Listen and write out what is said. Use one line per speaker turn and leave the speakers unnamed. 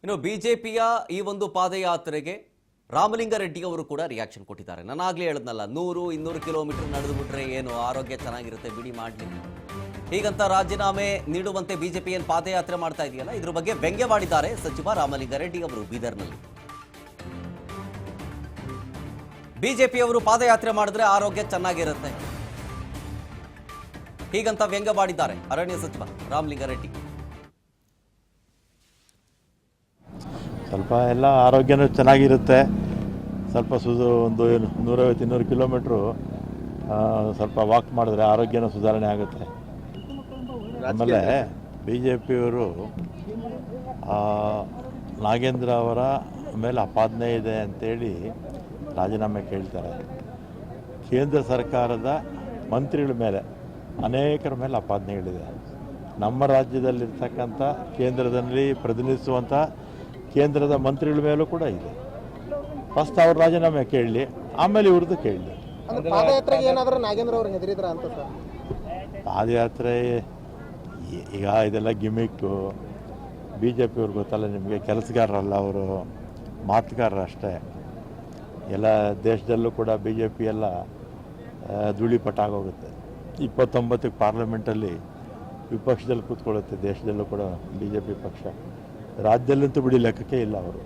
ಇನ್ನು ಬಿಜೆಪಿಯ ಈ ಒಂದು ಪಾದಯಾತ್ರೆಗೆ ರಾಮಲಿಂಗಾರೆಡ್ಡಿ ಅವರು ಕೂಡ ರಿಯಾಕ್ಷನ್ ಕೊಟ್ಟಿದ್ದಾರೆ. ನಾನಾಗ್ಲೇ ಹೇಳಿದ್ನಲ್ಲ, 100-200 ಕಿಲೋಮೀಟರ್ ನಡೆದು ಬಿಟ್ರೆ ಏನು ಆರೋಗ್ಯ ಚೆನ್ನಾಗಿರುತ್ತೆ, ಬಿಡಿ ಮಾಡಲಿ ಹೀಗಂತ ರಾಜೀನಾಮೆ ನೀಡುವಂತೆ ಬಿಜೆಪಿ ಏನು ಪಾದಯಾತ್ರೆ ಮಾಡ್ತಾ ಇದೆಯಲ್ಲ, ಇದ್ರ ಬಗ್ಗೆ ವ್ಯಂಗ್ಯವಾಡಿದ್ದಾರೆ ಸಚಿವ ರಾಮಲಿಂಗಾರೆಡ್ಡಿ ಅವರು ಬೀದರ್ನಲ್ಲಿ. ಬಿಜೆಪಿಯವರು ಪಾದಯಾತ್ರೆ ಮಾಡಿದ್ರೆ ಆರೋಗ್ಯ ಚೆನ್ನಾಗಿರುತ್ತೆ ಹೀಗಂತ ವ್ಯಂಗ್ಯವಾಡಿದ್ದಾರೆ ಅರಣ್ಯ ಸಚಿವ ರಾಮಲಿಂಗಾರೆಡ್ಡಿ.
ಸ್ವಲ್ಪ ಎಲ್ಲ ಆರೋಗ್ಯನೂ ಚೆನ್ನಾಗಿರುತ್ತೆ. ಸ್ವಲ್ಪ ಒಂದು 150-200 ಕಿಲೋಮೀಟ್ರು ಸ್ವಲ್ಪ ವಾಕ್ ಮಾಡಿದ್ರೆ ಆರೋಗ್ಯನೂ ಸುಧಾರಣೆ ಆಗುತ್ತೆ. ಆಮೇಲೆ ಬಿ ಜೆ ಪಿಯವರು ನಾಗೇಂದ್ರ ಅವರ ಮೇಲೆ ಅಪಾದನೆ ಇದೆ ಅಂತೇಳಿ ರಾಜೀನಾಮೆ ಕೇಳ್ತಾರೆ. ಕೇಂದ್ರ ಸರ್ಕಾರದ ಮಂತ್ರಿಗಳ ಮೇಲೆ ಅನೇಕರ ಮೇಲೆ ಅಪಾದನೆಗಳಿದೆ. ನಮ್ಮ ರಾಜ್ಯದಲ್ಲಿರ್ತಕ್ಕಂಥ ಕೇಂದ್ರದಲ್ಲಿ ಪ್ರತಿನಿಧಿಸುವಂಥ ಕೇಂದ್ರದ ಮಂತ್ರಿಗಳ ಮೇಲೂ ಕೂಡ ಇದೆ. ಫಸ್ಟ್ ಅವ್ರ ರಾಜೀನಾಮೆ ಕೇಳಲಿ, ಆಮೇಲೆ ಇವ್ರದ್ದು ಕೇಳಲಿ.
ಪಾದಯಾತ್ರೆಗೆ ಏನಾದರೂ ನಾಗೇಂದ್ರ ಅವರು ಹೆದರಿದ್ರ ಅಂತ ಸರ್?
ಪಾದಯಾತ್ರೆ ಈಗ ಇದೆಲ್ಲ ಗಿಮಿಕ್ಕು. ಬಿ ಜೆ ಪಿಯವ್ರಿಗೆ ಗೊತ್ತಲ್ಲ ನಿಮಗೆ, ಕೆಲಸಗಾರರಲ್ಲ ಅವರು, ಮಾತುಗಾರರು ಅಷ್ಟೇ. ಎಲ್ಲ ದೇಶದಲ್ಲೂ ಕೂಡ ಬಿ ಜೆ ಪಿ ಎಲ್ಲ ಧೂಳಿಪಟ್ಟಾಗೋಗುತ್ತೆ. 29ಕ್ಕೆ ಪಾರ್ಲಿಮೆಂಟಲ್ಲಿ ವಿಪಕ್ಷದಲ್ಲಿ ಕೂತ್ಕೊಳ್ಳುತ್ತೆ ದೇಶದಲ್ಲೂ ಕೂಡ ಬಿ ಜೆ ಪಿ ಪಕ್ಷ. ರಾಜ್ಯದಲ್ಲಂತೂ ಬಿಡಿ ಲೆಕ್ಕಕ್ಕೆ ಇಲ್ಲ ಅವರು.